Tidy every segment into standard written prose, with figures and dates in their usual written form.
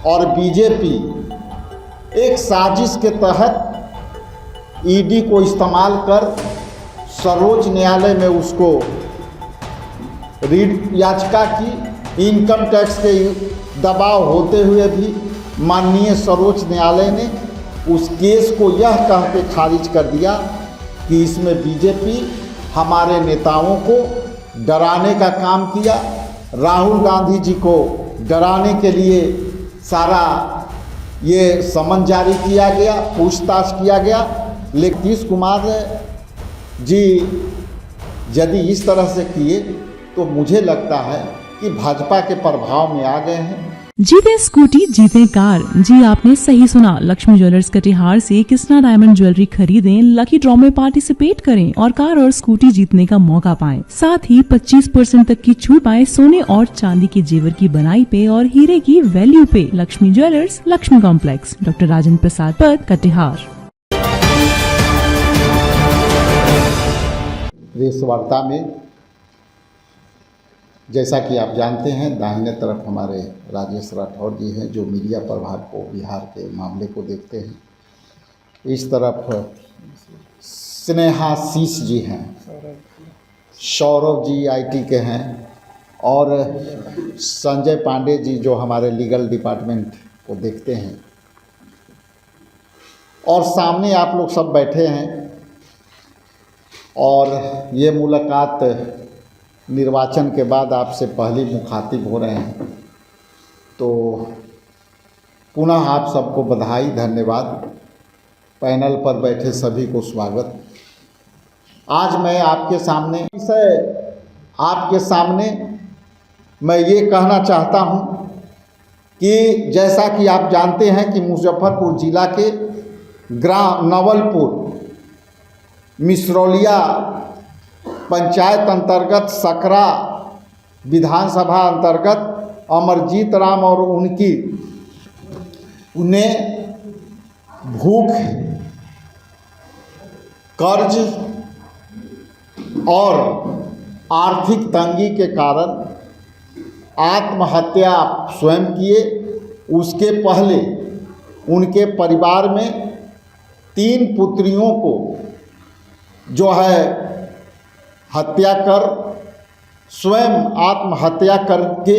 और बीजेपी एक साजिश के तहत ईडी को इस्तेमाल कर सर्वोच्च न्यायालय में उसको रीट याचिका की। इनकम टैक्स के दबाव होते हुए भी माननीय सर्वोच्च न्यायालय ने उस केस को यह कह के खारिज कर दिया कि इसमें बीजेपी हमारे नेताओं को डराने का काम किया, राहुल गांधी जी को डराने के लिए सारा ये समन जारी किया गया, पूछताछ किया गया। लेकिन नीतीश कुमार जी यदि इस तरह से किए तो मुझे लगता है कि भाजपा के प्रभाव में आ गए हैं। जीते स्कूटी जीते कार। जी आपने सही सुना, लक्ष्मी ज्वेलर्स कटिहार से कृष्णा डायमंड ज्वेलरी खरीदें, लकी ड्रॉ में पार्टिसिपेट करें और कार और स्कूटी जीतने का मौका पाएं। साथ ही 25% तक की छूट पाएं सोने और चांदी के जेवर की बनाई पे और हीरे की वैल्यू पे। Lakshmi jewellers, Lakshmi complex, doctor Rajendra Prasad Path, Katihar. Press वार्ता में जैसा कि आप जानते हैं, दाहिने तरफ हमारे राजेश राठौर जी हैं जो मीडिया प्रभाग को, बिहार के मामले को देखते हैं। इस तरफ स्नेहाशीष जी हैं, सौरभ जी आईटी के हैं और संजय पांडे जी जो हमारे लीगल डिपार्टमेंट को देखते हैं। और सामने आप लोग सब बैठे हैं और ये मुलाकात निर्वाचन के बाद आपसे पहली मुखातिब हो रहे हैं, तो पुनः आप सबको बधाई, धन्यवाद। पैनल पर बैठे सभी को स्वागत। आज मैं आपके सामने मैं ये कहना चाहता हूँ कि जैसा कि आप जानते हैं कि मुजफ्फरपुर जिला के ग्राम नवलपुर मिसरौलिया पंचायत अंतर्गत सकरा विधानसभा अंतर्गत अमरजीत राम और उन्हें भूख, कर्ज और आर्थिक तंगी के कारण आत्महत्या स्वयं किए। उसके पहले उनके परिवार में 3 पुत्रियों को जो है हत्या कर, स्वयं आत्महत्या करके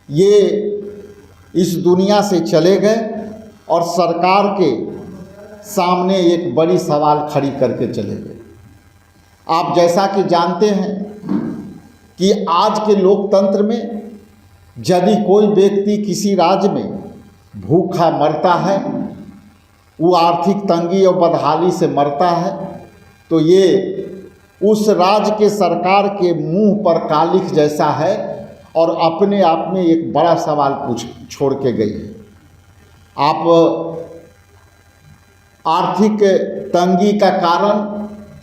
ये इस दुनिया से चले गए और सरकार के सामने एक बड़ी सवाल खड़ी करके चले गए। आप जैसा कि जानते हैं कि आज के लोकतंत्र में यदि कोई व्यक्ति किसी राज्य में भूखा मरता है, वो आर्थिक तंगी और बदहाली से मरता है, तो ये उस राज्य के सरकार के मुंह पर कालिख जैसा है और अपने आप में एक बड़ा सवाल छोड़ के गई है। आप आर्थिक तंगी का कारण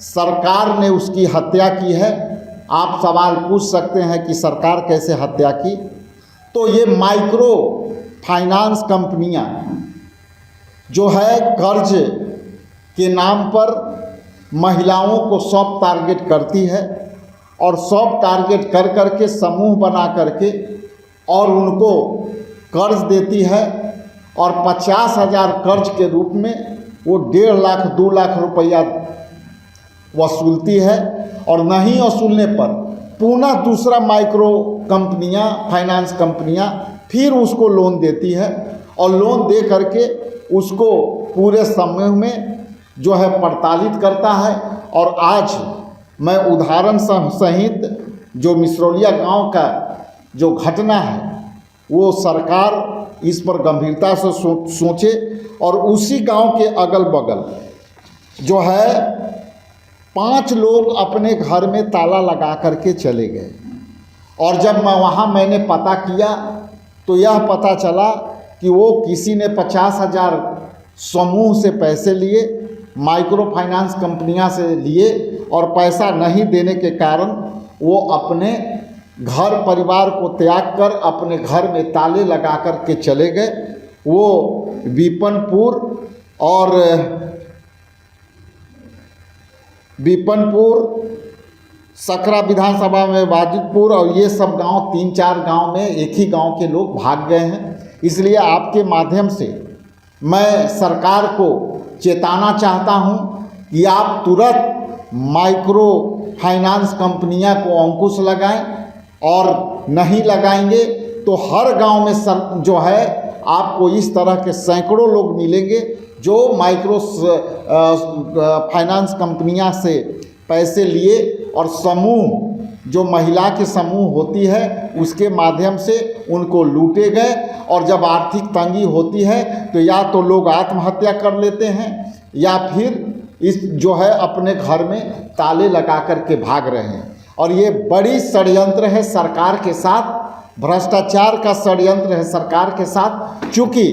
सरकार ने उसकी हत्या की है। आप सवाल पूछ सकते हैं कि सरकार कैसे हत्या की, तो ये माइक्रो फाइनेंस कंपनियां जो है कर्ज के नाम पर महिलाओं को सॉफ्ट टारगेट करती है और सॉफ्ट टारगेट कर करके समूह बना करके और उनको कर्ज देती है और 50,000 कर्ज के रूप में वो 1.5 लाख 2 लाख रुपया वसूलती है और नहीं वसूलने पर पुनः दूसरा माइक्रो कंपनियां, फाइनेंस कंपनियां फिर उसको लोन देती है और लोन दे करके उसको पूरे समूह में जो है प्रताड़ित करता है। और आज मैं उदाहरण सहित जो मिसरौलिया गांव का जो घटना है वो सरकार इस पर गंभीरता से सोचे और उसी गांव के अगल बगल जो है 5 लोग अपने घर में ताला लगा करके चले गए। और जब मैंने पता किया तो यह पता चला कि वो किसी ने 50,000 समूह से पैसे लिए, माइक्रो फाइनेंस कंपनियां से लिए और पैसा नहीं देने के कारण वो अपने घर परिवार को त्याग कर अपने घर में ताले लगा कर के चले गए। वो बीपनपुर सकरा विधानसभा में वाजिदपुर और ये सब गांव 3-4 गांव में एक ही गांव के लोग भाग गए हैं। इसलिए आपके माध्यम से मैं सरकार को चेताना चाहता हूं कि आप तुरंत माइक्रो फाइनेंस कंपनियां को अंकुश लगाएं, और नहीं लगाएंगे तो हर गांव में जो है आपको इस तरह के सैकड़ों लोग मिलेंगे जो माइक्रो फाइनेंस कंपनियां से पैसे लिए और समूह, जो महिला के समूह होती है उसके माध्यम से उनको लूटे गए। और जब आर्थिक तंगी होती है तो या तो लोग आत्महत्या कर लेते हैं या फिर इस जो है अपने घर में ताले लगा कर के भाग रहे हैं। और ये बड़ी षड्यंत्र है सरकार के साथ, भ्रष्टाचार का षड्यंत्र है सरकार के साथ। चूँकि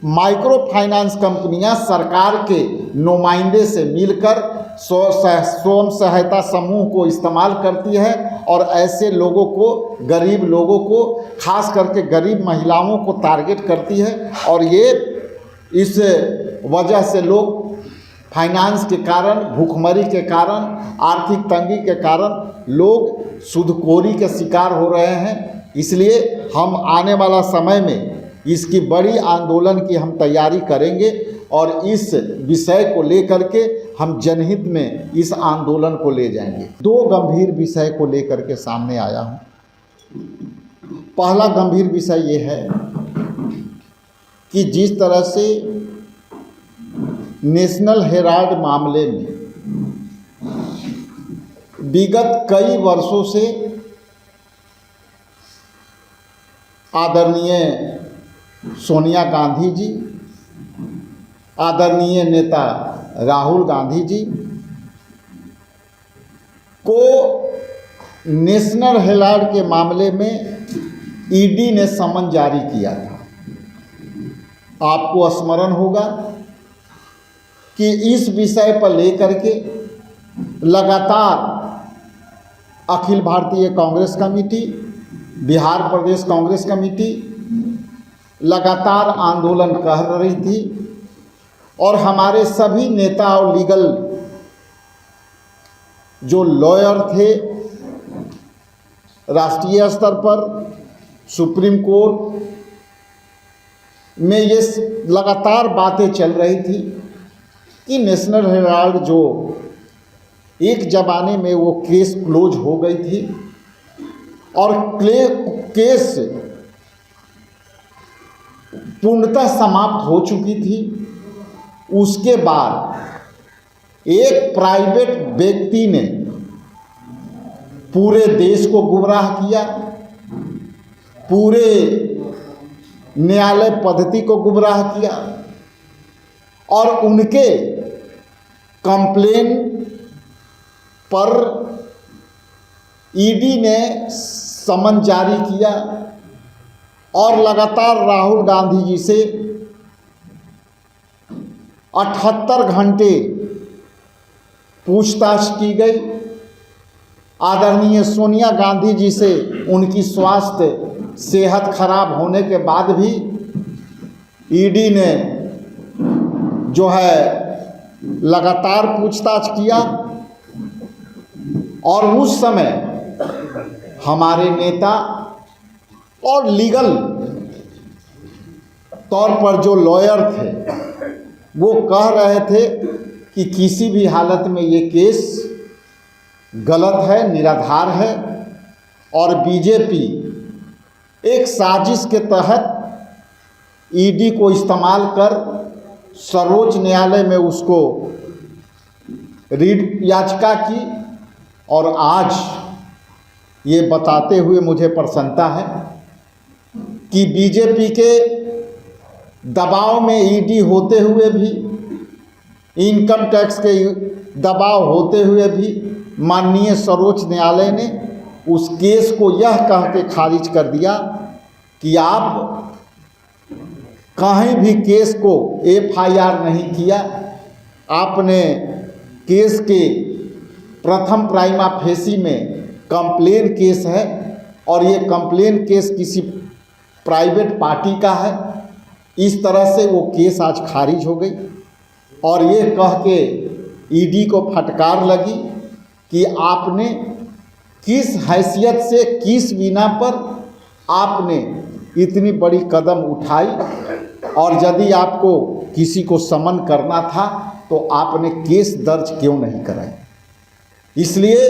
माइक्रो फाइनेंस कंपनियां सरकार के नुमाइंदे से मिलकर स्वयं सहायता समूह को इस्तेमाल करती है और ऐसे लोगों को, गरीब लोगों को, खास करके गरीब महिलाओं को टारगेट करती है। और ये इस वजह से लोग फाइनेंस के कारण, भूखमरी के कारण, आर्थिक तंगी के कारण लोग सूदखोरी के शिकार हो रहे हैं। इसलिए हम आने वाला समय में इसकी बड़ी आंदोलन की हम तैयारी करेंगे और इस विषय को लेकर के हम जनहित में इस आंदोलन को ले जाएंगे। दो गंभीर विषय को लेकर के सामने आया हूँ। पहला गंभीर विषय ये है कि जिस तरह से नेशनल हेराल्ड मामले में विगत कई वर्षों से आदरणीय सोनिया गांधी जी, आदरणीय नेता राहुल गांधी जी को नेशनल हेराल्ड के मामले में ईडी ने समन जारी किया था। आपको स्मरण होगा कि इस विषय पर लेकर के लगातार अखिल भारतीय कांग्रेस कमेटी, बिहार प्रदेश कांग्रेस कमेटी लगातार आंदोलन कर रही थी और हमारे सभी नेता और लीगल जो लॉयर थे राष्ट्रीय स्तर पर, सुप्रीम कोर्ट में ये लगातार बातें चल रही थी कि नेशनल हेराल्ड जो एक ज़माने में वो केस क्लोज हो गई थी और केस पूर्णतः समाप्त हो चुकी थी। उसके बाद एक प्राइवेट व्यक्ति ने पूरे देश को गुमराह किया, पूरे न्यायालय पद्धति को गुमराह किया और उनके कंप्लेन पर ईडी ने समन जारी किया और लगातार राहुल गांधी जी से 78 घंटे पूछताछ की गई। आदरणीय सोनिया गांधी जी से उनकी स्वास्थ्य सेहत खराब होने के बाद भी ईडी ने जो है लगातार पूछताछ किया और उस समय हमारे नेता और लीगल तौर पर जो लॉयर थे वो कह रहे थे कि किसी भी हालत में ये केस गलत है, निराधार है और बीजेपी एक साजिश के तहत ईडी को इस्तेमाल कर सर्वोच्च न्यायालय में उसको रीट याचिका की। और आज ये बताते हुए मुझे प्रसन्नता है कि बीजेपी के दबाव में ईडी होते हुए भी, इनकम टैक्स के दबाव होते हुए भी माननीय सर्वोच्च न्यायालय ने उस केस को यह कह के खारिज कर दिया कि आप कहीं भी केस को एफआईआर नहीं किया, आपने केस के प्रथम प्राइमा फेसी में कंप्लेन केस है और ये कंप्लेन केस किसी प्राइवेट पार्टी का है। इस तरह से वो केस आज खारिज हो गई और ये कह के ईडी को फटकार लगी कि आपने किस हैसियत से, किस बिना पर आपने इतनी बड़ी कदम उठाई, और यदि आपको किसी को समन करना था तो आपने केस दर्ज क्यों नहीं कराई? इसलिए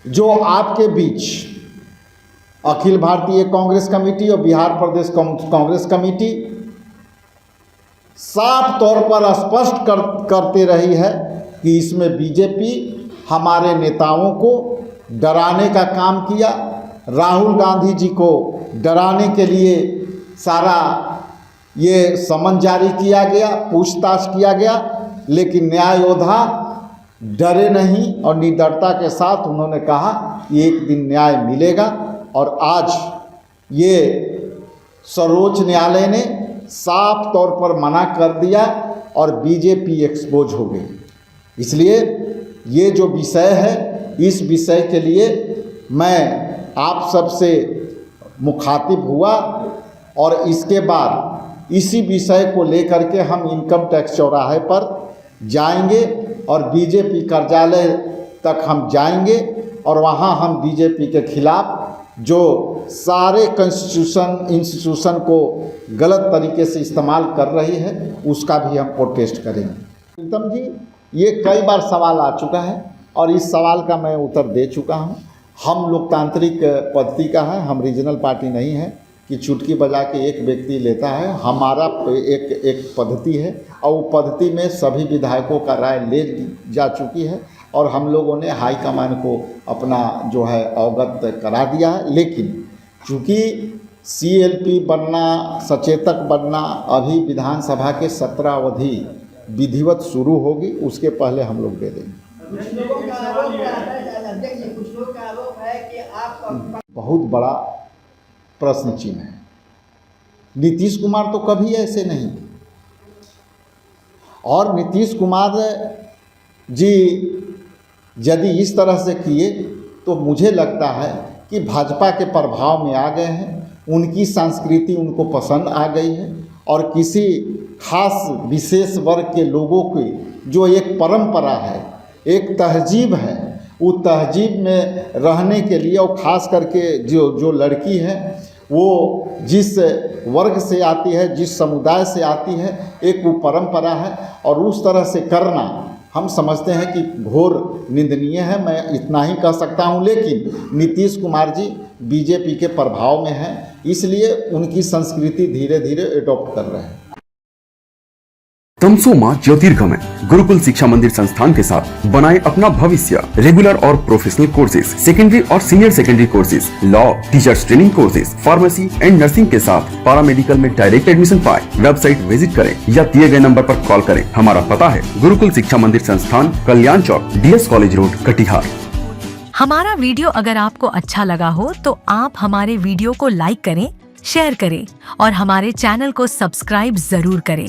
जो आपके बीच अखिल भारतीय कांग्रेस कमेटी और बिहार प्रदेश कांग्रेस कमेटी साफ तौर पर स्पष्ट करते रही है कि इसमें बीजेपी हमारे नेताओं को डराने का काम किया, राहुल गांधी जी को डराने के लिए सारा ये समन जारी किया गया, पूछताछ किया गया, लेकिन न्याय योद्धा डरे नहीं और निडरता के साथ उन्होंने कहा कि एक दिन न्याय मिलेगा। और आज ये सर्वोच्च न्यायालय ने साफ तौर पर मना कर दिया और बीजेपी एक्सपोज हो गई। इसलिए ये जो विषय है, इस विषय के लिए मैं आप सबसे मुखातिब हुआ और इसके बाद इसी विषय को लेकर के हम इनकम टैक्स चौराहे पर जाएंगे और बीजेपी कार्यालय तक हम जाएंगे और वहाँ हम बीजेपी के खिलाफ जो सारे इंस्टीट्यूशन को गलत तरीके से इस्तेमाल कर रही है उसका भी हम प्रोटेस्ट करेंगे। प्रीतम जी, ये कई बार सवाल आ चुका है और इस सवाल का मैं उत्तर दे चुका हूँ। हम लोकतांत्रिक पद्धति का है, हम रीजनल पार्टी नहीं है कि चुटकी बजा के एक व्यक्ति लेता है। हमारा एक पद्धति है और वो पद्धति में सभी विधायकों का राय ले जा चुकी है और हम लोगों ने हाईकमान को अपना जो है अवगत करा दिया है। लेकिन चूँकि CLP बनना, सचेतक बनना अभी विधानसभा के 17 अवधि विधिवत शुरू होगी, उसके पहले हम लोग दे देंगे। बहुत बड़ा प्रश्न चिन्ह है। नीतीश कुमार तो कभी ऐसे नहीं, और नीतीश कुमार जी यदि इस तरह से किए तो मुझे लगता है कि भाजपा के प्रभाव में आ गए हैं, उनकी संस्कृति उनको पसंद आ गई है और किसी खास विशेष वर्ग के लोगों की जो एक परंपरा है, एक तहजीब है, वो तहजीब में रहने के लिए और ख़ास करके जो लड़की है वो जिस वर्ग से आती है, जिस समुदाय से आती है, एक वो परंपरा है और उस तरह से करना हम समझते हैं कि घोर निंदनीय है। मैं इतना ही कह सकता हूं। लेकिन नीतीश कुमार जी बीजेपी के प्रभाव में हैं, इसलिए उनकी संस्कृति धीरे धीरे एडॉप्ट कर रहे हैं। तमसोमा ज्योतिर्गमय गुरुकुल शिक्षा मंदिर संस्थान के साथ बनाए अपना भविष्य। रेगुलर और प्रोफेशनल कोर्सेज, सेकेंडरी और senior secondary courses, law, teachers training courses, pharmacy and nursing के साथ पैरामेडिकल में डायरेक्ट एडमिशन पाए। वेबसाइट विजिट करें या दिए गए नंबर पर कॉल करें। हमारा पता है गुरुकुल शिक्षा मंदिर संस्थान, कल्याण चौक, DS कॉलेज रोड, कटिहार। हमारा वीडियो अगर आपको अच्छा लगा हो तो आप हमारे वीडियो को लाइक करें, शेयर करें और हमारे चैनल को सब्सक्राइब जरूर करें।